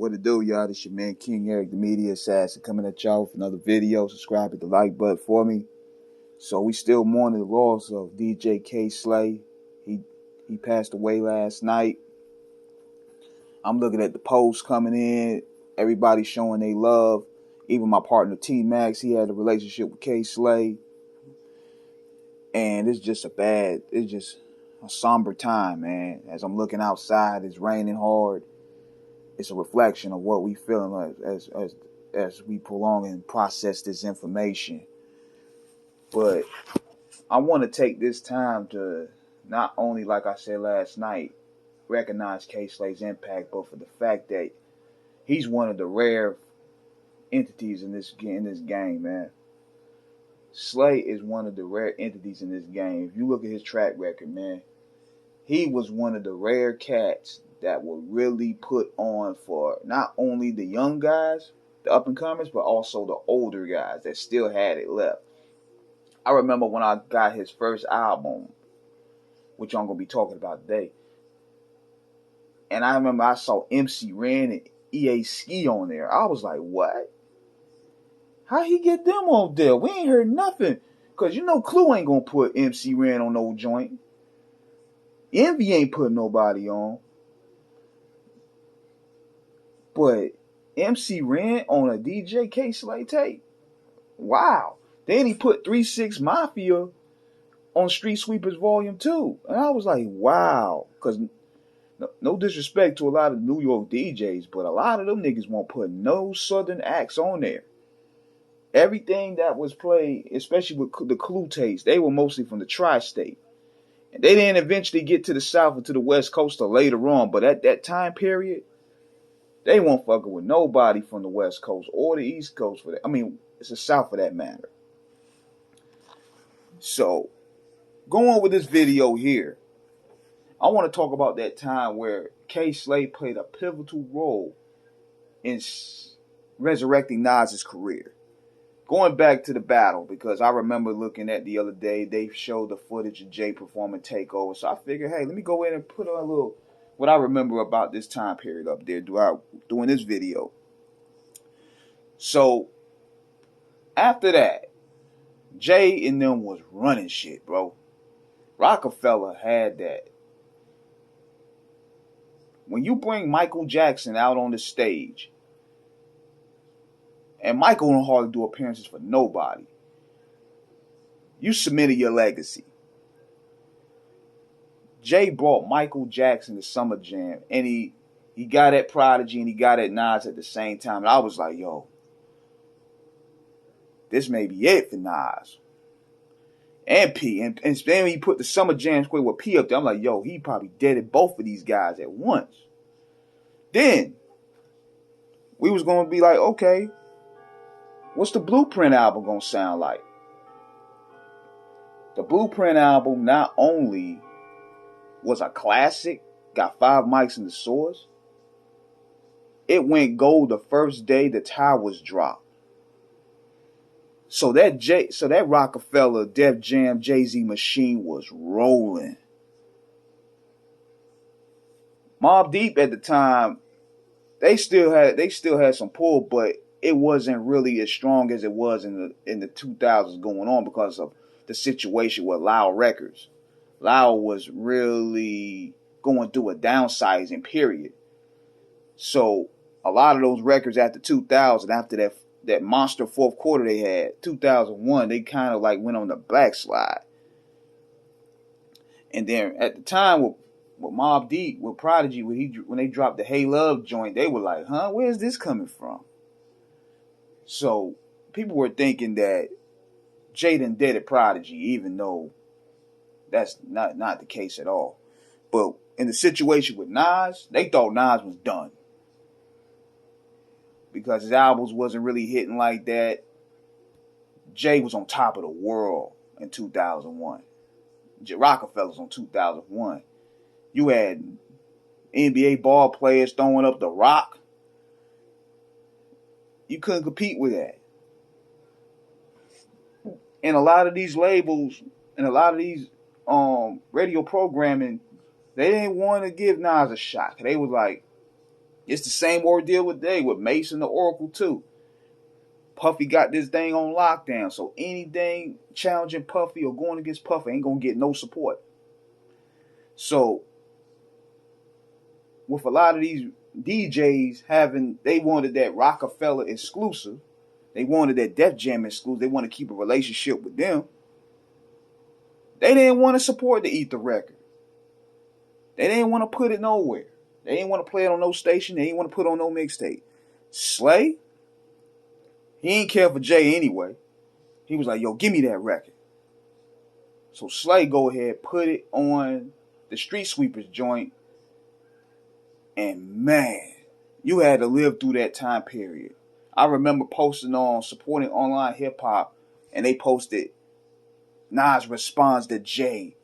What it do, y'all? This your man King Eric, the media assassin, coming at y'all with another video. Subscribe, hit the like button for me. So we still mourning the loss of DJ Kay Slay. He passed away last night. I'm looking at the posts coming in. Everybody showing they love. Even my partner T Max, he had a relationship with Kay Slay. And it's just a somber time, man. As I'm looking outside, it's raining hard. It's a reflection of what we feeling like as we prolong and process this information. But I want to take this time to not only, like I said last night, recognize Kay Slay's impact, but for the fact that he's one of the rare entities in this game, man. Slay is one of the rare entities in this game. If you look at his track record, man, he was one of the rare cats that will really put on for not only the young guys, the up and comers, but also the older guys that still had it left. I remember when I got his first album, which I'm gonna be talking about today, and I remember I saw MC Ren and EA Ski on there. I was like, what? How he get them on there? We ain't heard nothing. Cause you know Clue ain't gonna put MC Ren on no joint. Envy ain't putting nobody on. But MC Ren on a DJ Kay Slay tape? Wow. Then he put 3-6 Mafia on Street Sweepers Volume 2. And I was like, wow. Because no disrespect to a lot of New York DJs, but a lot of them niggas won't put no Southern acts on there. Everything that was played, especially with the Clue tapes, they were mostly from the tri-state. And they didn't eventually get to the South or to the West Coast till later on. But at that time period, they won't fucking with nobody from the West Coast or the East Coast for that. I mean, it's the South for that matter. So, going with this video here, I want to talk about that time where Kay Slay played a pivotal role in resurrecting Nas's career. Going back to the battle, because I remember looking at the other day, they showed the footage of Jay performing Takeover. So I figured, hey, let me go in and put on a little what I remember about this time period up there doing this video. So after that, Jay and them was running shit, bro. Rockefeller had that. When you bring Michael Jackson out on the stage, and Michael don't hardly do appearances for nobody, you submitted your legacy. Jay brought Michael Jackson to Summer Jam, and he got at Prodigy and he got at Nas at the same time. And I was like, yo, this may be it for Nas. And P. And then when he put the Summer Jam Square with P up there, I'm like, yo, he probably deaded both of these guys at once. Then we was going to be like, okay, what's the Blueprint album going to sound like? The Blueprint album not only was a classic, got 5 mics in the source, it went gold the first day the towers dropped. So that Rockefeller, Def Jam, Jay-Z machine was rolling. Mobb Deep at the time, they still had some pull, but it wasn't really as strong as it was in the 2000s going on because of the situation with Loud Records. Loud was really going through a downsizing period. So a lot of those records after 2000, after that monster fourth quarter they had, 2001, they kind of like went on the backslide. And then at the time with Mobb Deep, with Prodigy, when they dropped the Hey Love joint, they were like, huh, where's this coming from? So people were thinking that Jaden did at Prodigy, even though that's not the case at all. But in the situation with Nas, they thought Nas was done because his albums wasn't really hitting like that. Jay was on top of the world in 2001. Rockefeller's on 2001. You had NBA ball players throwing up the rock. You couldn't compete with that. And a lot of these labels and a lot of these radio programming, they didn't want to give Nas a shot. They was like, It's the same ordeal with Mace and the Oracle too. Puffy got this thing on lockdown, so anything challenging Puffy or going against Puffy ain't gonna get no support. So with a lot of these DJs they wanted that Rockefeller exclusive, they wanted that Def Jam exclusive, they want to keep a relationship with them. They didn't want to support the Ether record. They didn't want to put it nowhere. They didn't want to play it on no station. They didn't want to put it on no mixtape. Slay, he ain't care for Jay anyway. He was like, yo, give me that record. So Slay go ahead, put it on the Street Sweepers joint. And man, you had to live through that time period. I remember posting on Supporting Online Hip Hop, and they posted Nas responds to Jay.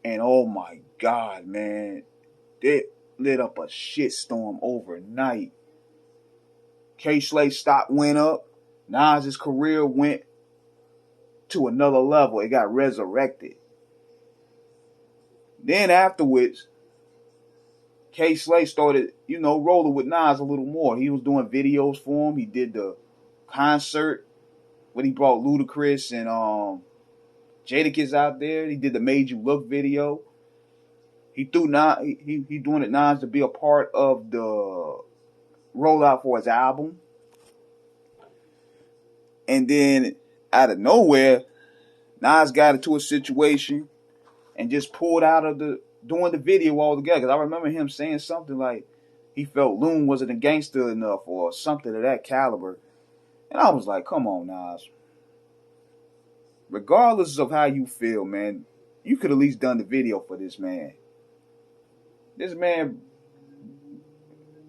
And oh my God, man, it lit up a shitstorm overnight. K-Slay stock went up. Nas's career went to another level. It got resurrected. Then afterwards, K-Slay started, rolling with Nas a little more. He was doing videos for him. He did the concert when he brought Ludacris and Jadakiss out there. He did the Made You Look video. He doing it Nas to be a part of the rollout for his album. And then out of nowhere, Nas got into a situation and just pulled out of doing the video altogether. Because I remember him saying something like he felt Loon wasn't a gangster enough or something of that caliber. And I was like, come on, Nas. Regardless of how you feel, man, you could at least done the video for this man. This man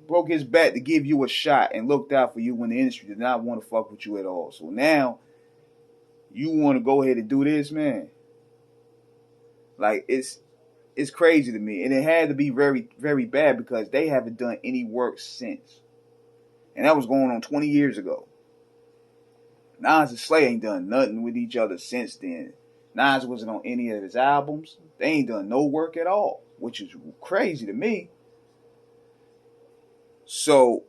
broke his back to give you a shot and looked out for you when the industry did not want to fuck with you at all. So now you want to go ahead and do this, man. Like, it's crazy to me. And it had to be very, very bad because they haven't done any work since. And that was going on 20 years ago. Nas and Slay ain't done nothing with each other since then. Nas wasn't on any of his albums. They ain't done no work at all, which is crazy to me. So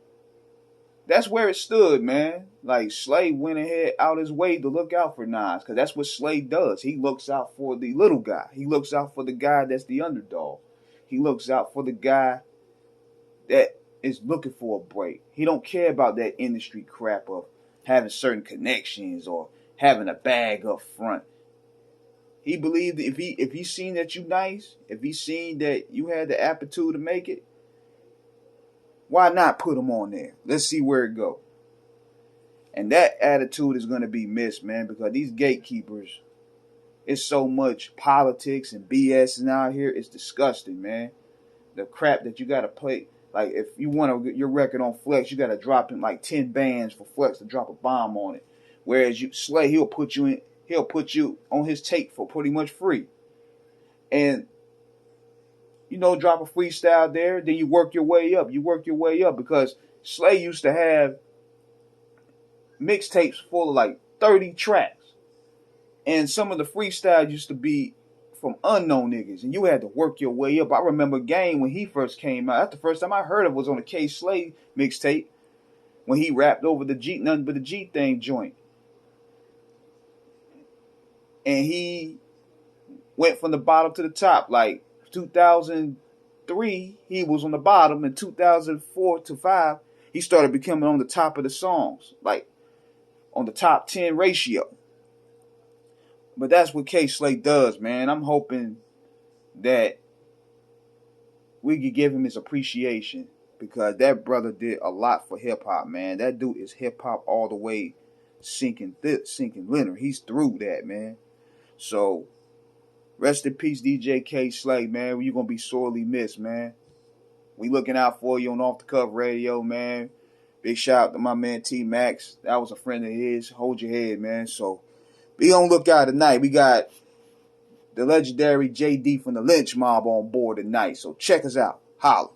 that's where it stood, man. Like, Slay went ahead out his way to look out for Nas, because that's what Slay does. He looks out for the little guy. He looks out for the guy that's the underdog. He looks out for the guy that is looking for a break. He don't care about that industry crap of having certain connections or having a bag up front. He believed that if he seen that you nice, if he seen that you had the aptitude to make it, why not put him on there? Let's see where it go. And that attitude is going to be missed, man, because these gatekeepers, it's so much politics and BS out here. It's disgusting, man. The crap that you got to play. Like, if you want to get your record on Flex, you got to drop in like 10 bands for Flex to drop a bomb on it. Whereas Slay, he'll put you on his tape for pretty much free. And drop a freestyle there, then you work your way up. Because Slay used to have mixtapes full of like 30 tracks. And some of the freestyles used to be from unknown niggas, and you had to work your way up. I remember Game when he first came out. That's the first time I heard of it was on a K-Slay mixtape when he rapped over the G, nothing but the G thing joint. And he went from the bottom to the top. Like 2003, he was on the bottom. In 2004 to 5, he started becoming on the top of the songs, like on the top 10 ratio. But that's what K-Slay does, man. I'm hoping that we could give him his appreciation, because that brother did a lot for hip-hop, man. That dude is hip-hop all the way, sinking Leonard. He's through that, man. So, rest in peace, DJ K-Slay, man. You're going to be sorely missed, man. We looking out for you on Off the Cuff Radio, man. Big shout out to my man T-Max. That was a friend of his. Hold your head, man. So, be on lookout tonight. We got the legendary JD from the Lynch Mob on board tonight. So check us out. Holla.